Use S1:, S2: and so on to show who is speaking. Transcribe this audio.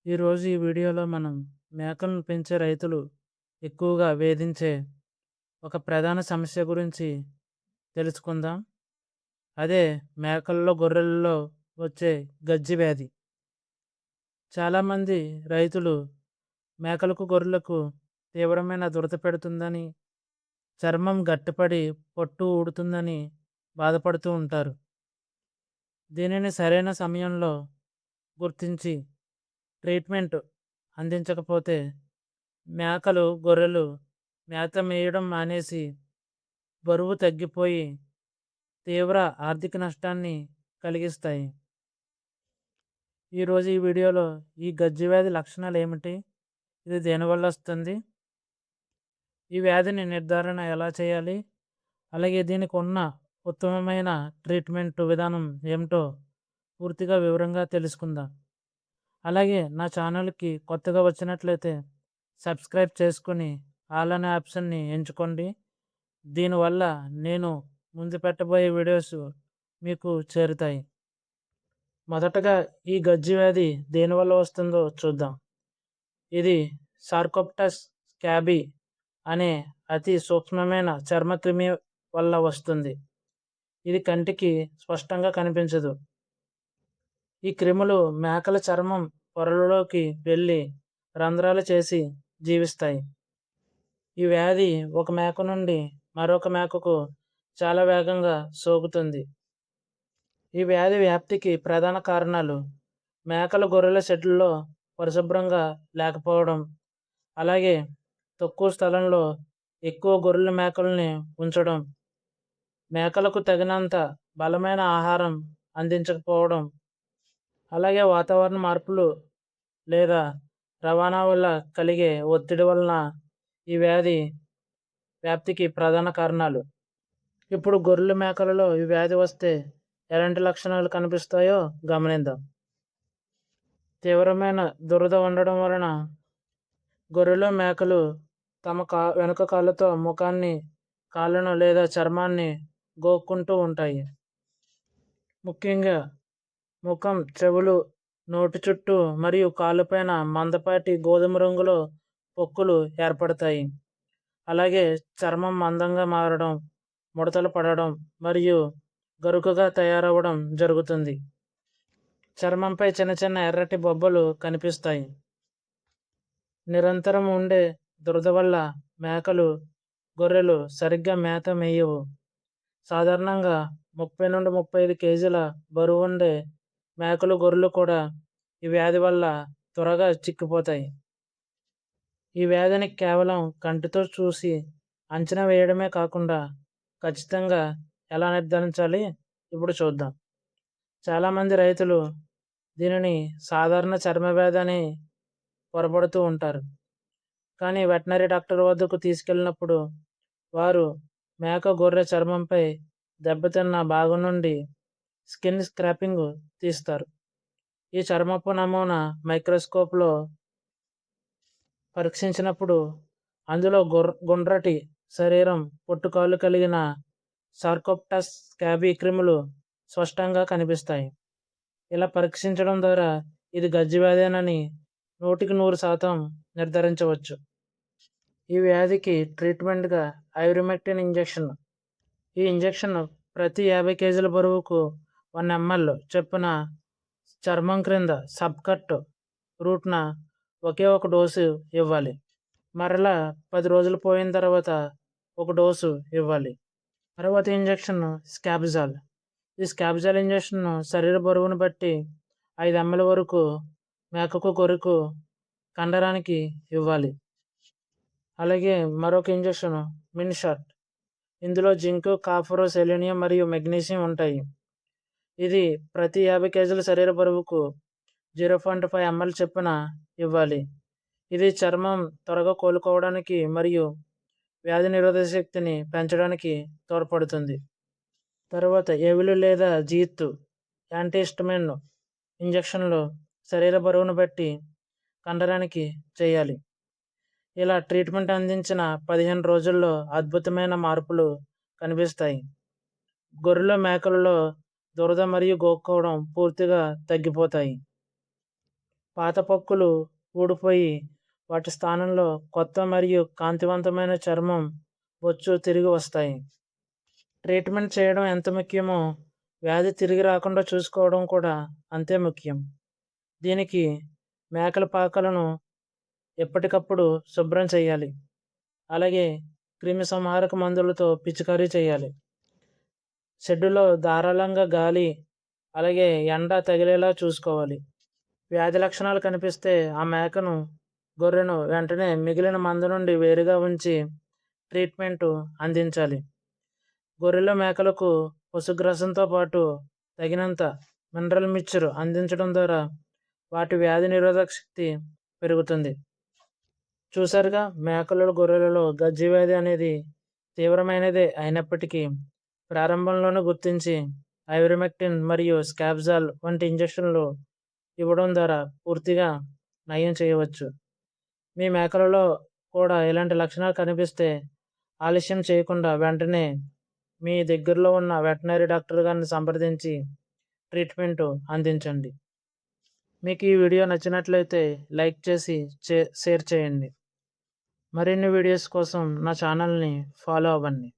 S1: ఈరోజు ఈ వీడియోలో మనం మేకలను పెంచే రైతులు ఎక్కువగా వేధించే ఒక ప్రధాన సమస్య గురించి తెలుసుకుందాం. అదే మేకల్లో, గొర్రెల్లో వచ్చే గజ్జి వ్యాధి. చాలామంది రైతులు మేకలకు, గొర్రెలకు తీవ్రమైన దురద పెడుతుందని, చర్మం గట్టిపడి పొట్టు ఊడుతుందని బాధపడుతూ ఉంటారు. దీనిని సరైన సమయంలో గుర్తించి ట్రీట్మెంట్ అందించకపోతే మేకలు, గొర్రెలు మేత మేయడం మానేసి బరువు తగ్గిపోయి తీవ్ర ఆర్థిక నష్టాన్ని కలిగిస్తాయి. ఈరోజు ఈ వీడియోలో ఈ గజ్జి వ్యాధి లక్షణాలు ఏమిటి? ఇది దేనివల్ల వస్తుంది? ఈ వ్యాధిని నిర్ధారణ ఎలా చేయాలి? అలాగే దీనికి ఉన్న ఉత్తమమైన ట్రీట్మెంట్ విధానం ఏమిటో పూర్తిగా వివరంగా తెలుసుకుందాం. అలాగే నా ఛానల్కి కొత్తగా వచ్చినట్లయితే సబ్స్క్రైబ్ చేసుకొని ఆల్ అనే ఆప్షన్ని ఎంచుకోండి. దీనివల్ల నేను ముందు పెట్టబోయే వీడియోస్ మీకు చేరుతాయి. మొదటగా ఈ గజ్జి వ్యాధి దేనివల్ల వస్తుందో చూద్దాం. ఇది సార్కోప్టస్ స్కాబీ అనే అతి సూక్ష్మమైన చర్మక్రిమి వల్ల వస్తుంది. ఇది కంటికి స్పష్టంగా కనిపించదు. ఈ క్రిములు మేకల చర్మం పొరలలోకి వెళ్ళి రంధ్రాలు చేసి జీవిస్తాయి. ఈ వ్యాధి ఒక మేక నుండి మరొక మేకకు చాలా వేగంగా సోకుతుంది. ఈ వ్యాధి వ్యాప్తికి ప్రధాన కారణాలు మేకల, గొర్రెల షెడ్లలో పరిశుభ్రంగా లేకపోవడం, అలాగే తక్కువ స్థలంలో ఎక్కువ గొర్రెల మేకల్ని ఉంచడం, మేకలకు తగినంత బలమైన ఆహారం అందించకపోవడం, అలాగే వాతావరణ మార్పులు లేదా రవాణా వల్ల కలిగే ఒత్తిడి వలన ఈ వ్యాధి వ్యాప్తికి ప్రధాన కారణాలు. ఇప్పుడు గొర్రెల మేకలలో ఈ వ్యాధి వస్తే ఎలాంటి లక్షణాలు కనిపిస్తాయో గమనిద్దాం. తీవ్రమైన దురద ఉండడం వలన గొర్రెలు, మేకలు తమ వెనుక కాళ్ళతో ముఖాన్ని, కాళ్ళను లేదా చర్మాన్ని గోక్కుంటూ ఉంటాయి. ముఖ్యంగా ముఖం, చెవులు, నోటి చుట్టూ మరియు కాళ్ళపైన మందపాటి గోధుమ రంగులో పొక్కులు ఏర్పడతాయి. అలాగే చర్మం మందంగా మారడం, ముడతలు పడడం మరియు గరుకుగా తయారవడం జరుగుతుంది. చర్మంపై చిన్న చిన్న ఎర్రటి బొబ్బలు కనిపిస్తాయి. నిరంతరం ఉండే దురద వల్ల మేకలు, గొర్రెలు సరిగ్గా మేత మేయవు. సాధారణంగా 30 నుండి 35 కేజీల బరువు ఉండే మేకలు, గొర్రెలు కూడా ఈ వ్యాధి వల్ల త్వరగా చిక్కిపోతాయి. ఈ వ్యాధిని కేవలం కంటితో చూసి అంచనా వేయడమే కాకుండా ఖచ్చితంగా ఎలా నిర్ధారించాలి ఇప్పుడు చూద్దాం. చాలామంది రైతులు దీనిని సాధారణ చర్మ వ్యాధి అని పొరపడుతూ ఉంటారు. కానీ వెటనరీ డాక్టర్ వద్దకు తీసుకెళ్ళినప్పుడు వారు మేక, గొర్రె చర్మంపై దెబ్బతిన్న భాగం నుండి స్కిన్ స్క్రాపింగ్ తీస్తారు. ఈ చర్మపు నమూనా మైక్రోస్కోప్లో పరీక్షించినప్పుడు అందులో గుండ్రటి శరీరం, పొట్టుకాళ్ళు కలిగిన సార్కోప్టస్ స్కాబీ క్రిములు స్పష్టంగా కనిపిస్తాయి. ఇలా పరీక్షించడం ద్వారా ఇది గజ్జి వ్యాధేనని 100% నిర్ధారించవచ్చు. ఈ వ్యాధికి ట్రీట్మెంట్గా ఐవరిమెక్టిన్ ఇంజెక్షన్. ఈ ఇంజెక్షన్ ప్రతి 50 కేజీల బరువుకు 1 ml చొప్పున చర్మం క్రింద సబ్కట్ రూట్న ఒకే ఒక డోసు ఇవ్వాలి. మరలా 10 రోజులు పోయిన తర్వాత ఒక డోసు ఇవ్వాలి. తర్వాత ఇంజెక్షన్ స్కాబ్జాల్. ఈ స్కాబ్జాల్ ఇంజెక్షన్ శరీర బరువును బట్టి 5 ml వరకు మేకకు, గొర్రెకు కండరానికి ఇవ్వాలి. అలాగే మరొక ఇంజెక్షన్ మిన్షాట్. ఇందులో జింక్, కాపర్, సెలీనియం మరియు మెగ్నీషియం ఉంటాయి. ఇది ప్రతి 50 కేజీల శరీర బరువుకు 0.5 ml చొప్పున ఇవ్వాలి. ఇది చర్మం త్వరగా కోలుకోవడానికి మరియు వ్యాధి నిరోధక శక్తిని పెంచడానికి తోడ్పడుతుంది. తర్వాత ఎవిలు లేదా జీత్ యాంటీహిస్టమిన్ ఇంజెక్షన్లు శరీర బరువును బట్టి కండరానికి చేయాలి. ఇలా ట్రీట్మెంట్ అందించిన 15 రోజుల్లో అద్భుతమైన మార్పులు కనిపిస్తాయి. గొర్రెలు, మేకలలో దురద మరియు గోక్కోవడం పూర్తిగా తగ్గిపోతాయి. పాత పొక్కులు ఊడిపోయి వాటి స్థానంలో కొత్త మరియు కాంతివంతమైన చర్మం, బొచ్చు తిరిగి వస్తాయి. ట్రీట్మెంట్ చేయడం ఎంత ముఖ్యమో వ్యాధి తిరిగి రాకుండా చూసుకోవడం కూడా అంతే ముఖ్యం. దీనికి మేకల పాకలను ఎప్పటికప్పుడు శుభ్రం చేయాలి. అలాగే క్రిమి సంహారక మందులతో పిచికారీ చేయాలి. షెడ్డులో ధారాళంగా గాలి అలాగే ఎండ తగిలేలా చూసుకోవాలి. వ్యాధి లక్షణాలు కనిపిస్తే ఆ మేకను, గొర్రెను వెంటనే మిగిలిన మంద నుండి వేరుగా ఉంచి ట్రీట్మెంటు అందించాలి. గొర్రెల మేకలకు పశుగ్రాసంతో పాటు తగినంత మినరల్ మిక్చర్ అందించడం ద్వారా వాటి వ్యాధి నిరోధక శక్తి పెరుగుతుంది. చూసారుగా, మేకలు, గొర్రెలలో గజ్జి వ్యాధి అనేది తీవ్రమైనదే అయినప్పటికీ ప్రారంభంలోనే గుర్తించి ఐవరిమెక్టిన్ మరియు స్కాబ్జాల్ వంటి ఇంజెక్షన్లు ఇవ్వడం ద్వారా పూర్తిగా నయం చేయవచ్చు. మీ మేకలలో కూడా ఇలాంటి లక్షణాలు కనిపిస్తే ఆలస్యం చేయకుండా వెంటనే మీ దగ్గరలో ఉన్న వెటనరీ డాక్టర్ గారిని సంప్రదించి ట్రీట్మెంట్ అందించండి. మీకు ఈ వీడియో నచ్చినట్లయితే లైక్ చేసి షేర్ చేయండి. మరిన్ని వీడియోస్ కోసం నా ఛానల్ని ఫాలో అవ్వండి.